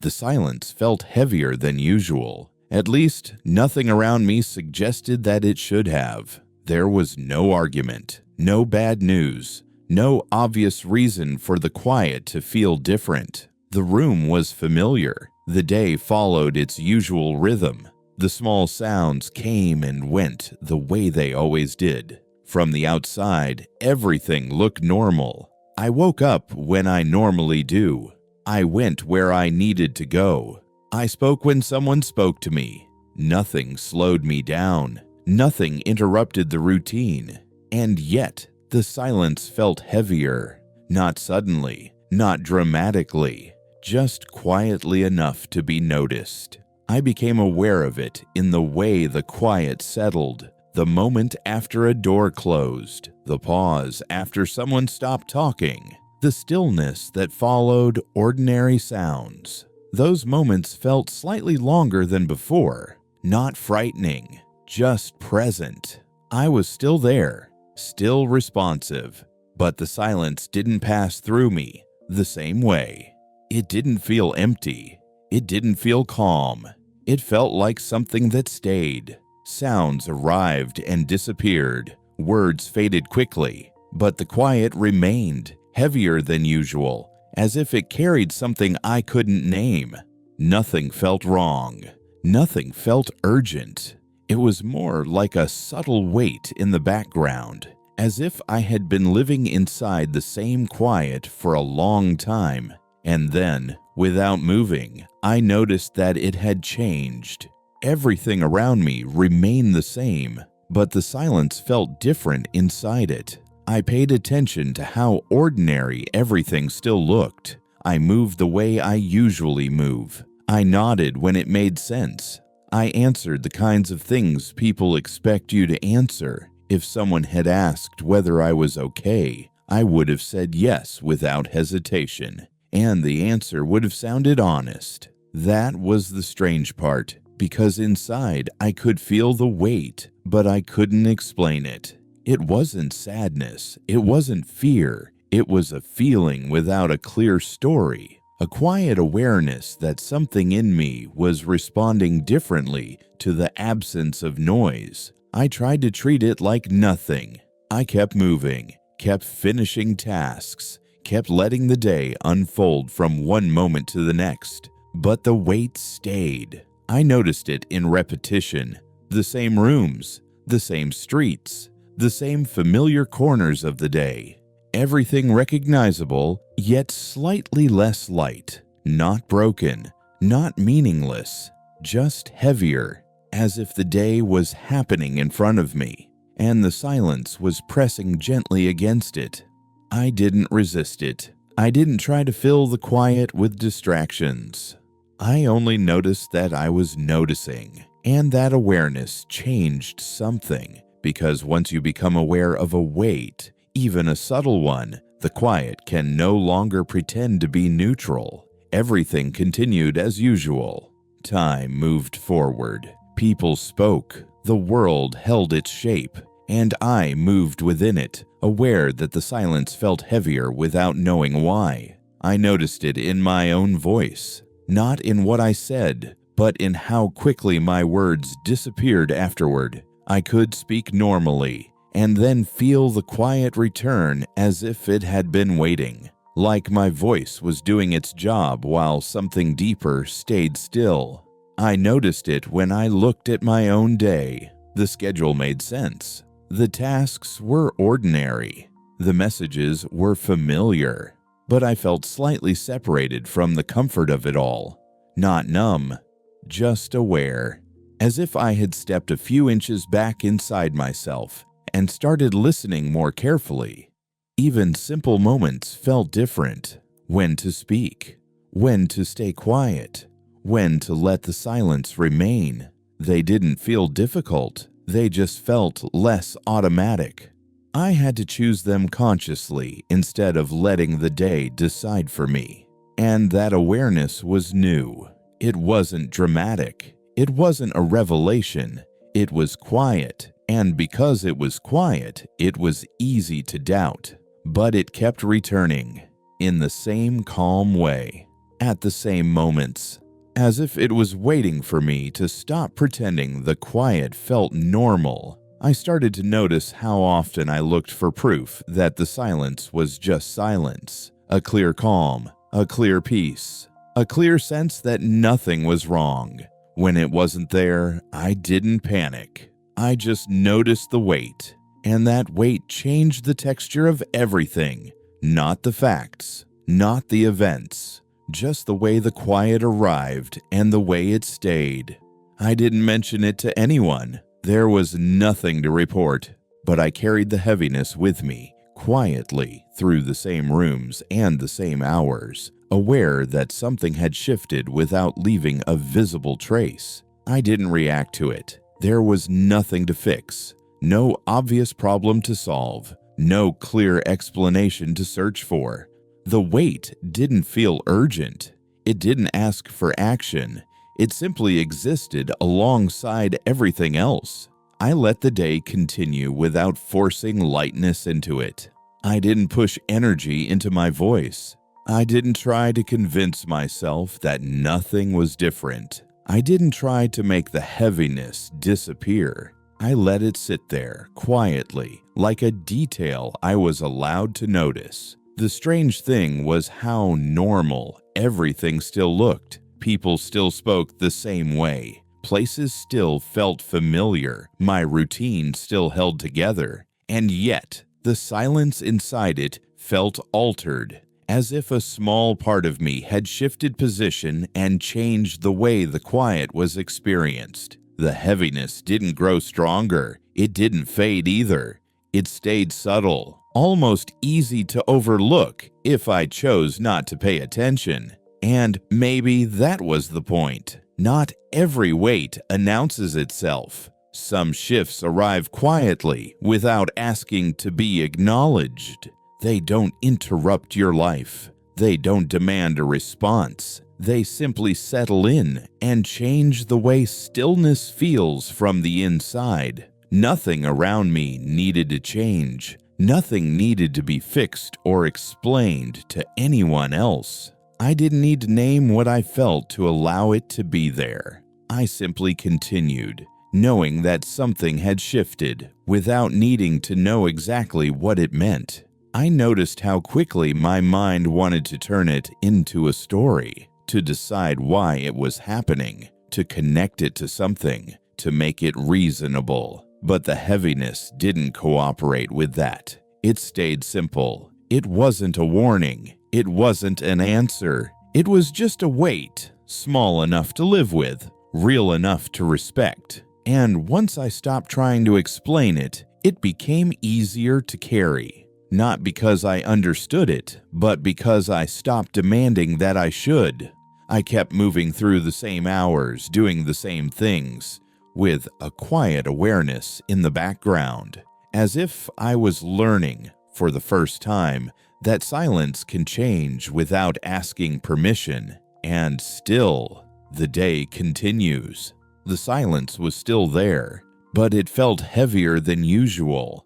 The silence felt heavier than usual. At least, nothing around me suggested that it should have. There was no argument, no bad news, no obvious reason for the quiet to feel different. The room was familiar. The day followed its usual rhythm. The small sounds came and went the way they always did. From the outside, everything looked normal. I woke up when I normally do. I went where I needed to go. I spoke when someone spoke to me. Nothing slowed me down. Nothing interrupted the routine. And yet, the silence felt heavier. Not suddenly, not dramatically, just quietly enough to be noticed. I became aware of it in the way the quiet settled, the moment after a door closed, the pause after someone stopped talking, the stillness that followed ordinary sounds. Those moments felt slightly longer than before, not frightening, just present. I was still there, still responsive, but the silence didn't pass through me the same way. It didn't feel empty. It didn't feel calm. It felt like something that stayed. Sounds arrived and disappeared. Words faded quickly, but the quiet remained, heavier than usual, as if it carried something I couldn't name. Nothing felt wrong. Nothing felt urgent. It was more like a subtle weight in the background, as if I had been living inside the same quiet for a long time. And then, without moving, I noticed that it had changed. Everything around me remained the same, but the silence felt different inside it. I paid attention to how ordinary everything still looked. I moved the way I usually move. I nodded when it made sense. I answered the kinds of things people expect you to answer. If someone had asked whether I was okay, I would have said yes without hesitation, and the answer would have sounded honest. That was the strange part, because inside I could feel the weight, but I couldn't explain it. It wasn't sadness, it wasn't fear, it was a feeling without a clear story. A quiet awareness that something in me was responding differently to the absence of noise. I tried to treat it like nothing. I kept moving, kept finishing tasks, kept letting the day unfold from one moment to the next. But the weight stayed. I noticed it in repetition. The same rooms, the same streets, the same familiar corners of the day. Everything recognizable, yet slightly less light. Not broken, not meaningless, just heavier, as if the day was happening in front of me, and the silence was pressing gently against it. I didn't resist it. I didn't try to fill the quiet with distractions. I only noticed that I was noticing, and that awareness changed something, because once you become aware of a weight, even a subtle one, the quiet can no longer pretend to be neutral. Everything continued as usual. Time moved forward. People spoke. The world held its shape, and I moved within it, aware that the silence felt heavier without knowing why. I noticed it in my own voice, not in what I said, but in how quickly my words disappeared afterward. I could speak normally, and then feel the quiet return as if it had been waiting, like my voice was doing its job while something deeper stayed still. I noticed it when I looked at my own day. The schedule made sense. The tasks were ordinary. The messages were familiar, but I felt slightly separated from the comfort of it all. Not numb, just aware, as if I had stepped a few inches back inside myself and started listening more carefully. Even simple moments felt different. When to speak, when to stay quiet, when to let the silence remain. They didn't feel difficult, they just felt less automatic. I had to choose them consciously instead of letting the day decide for me. And that awareness was new. It wasn't dramatic. It wasn't a revelation. It was quiet. And because it was quiet, it was easy to doubt. But it kept returning in the same calm way. at the same moments, as if it was waiting for me to stop pretending the quiet felt normal. I started to notice how often I looked for proof that the silence was just silence, a clear calm, a clear peace, a clear sense that nothing was wrong. When it wasn't there, I didn't panic. I just noticed the weight, and that weight changed the texture of everything, not the facts, not the events, just the way the quiet arrived and the way it stayed. I didn't mention it to anyone. There was nothing to report, but I carried the heaviness with me, quietly, through the same rooms and the same hours, aware that something had shifted without leaving a visible trace. I didn't react to it. There was nothing to fix, no obvious problem to solve, no clear explanation to search for. The weight didn't feel urgent. It didn't ask for action. It simply existed alongside everything else. I let the day continue without forcing lightness into it. I didn't push energy into my voice. I didn't try to convince myself that nothing was different. I didn't try to make the heaviness disappear. I let it sit there quietly, like a detail I was allowed to notice. The strange thing was how normal everything still looked. People still spoke the same way. Places still felt familiar. My routine still held together. And yet, the silence inside it felt altered, as if a small part of me had shifted position and changed the way the quiet was experienced. The heaviness didn't grow stronger. It didn't fade either. It stayed subtle, almost easy to overlook if I chose not to pay attention. And maybe that was the point. Not every weight announces itself. Some shifts arrive quietly without asking to be acknowledged. They don't interrupt your life. They don't demand a response. They simply settle in and change the way stillness feels from the inside. Nothing around me needed to change. Nothing needed to be fixed or explained to anyone else. I didn't need to name what I felt to allow it to be there. I simply continued, knowing that something had shifted without needing to know exactly what it meant. I noticed how quickly my mind wanted to turn it into a story, to decide why it was happening, to connect it to something, to make it reasonable. But the heaviness didn't cooperate with that. It stayed simple. It wasn't a warning. It wasn't an answer. It was just a weight, small enough to live with, real enough to respect. And once I stopped trying to explain it, it became easier to carry. Not because I understood it, but because I stopped demanding that I should. I kept moving through the same hours, doing the same things, with a quiet awareness in the background, as if I was learning, for the first time, that silence can change without asking permission. And still, the day continues. The silence was still there, but it felt heavier than usual.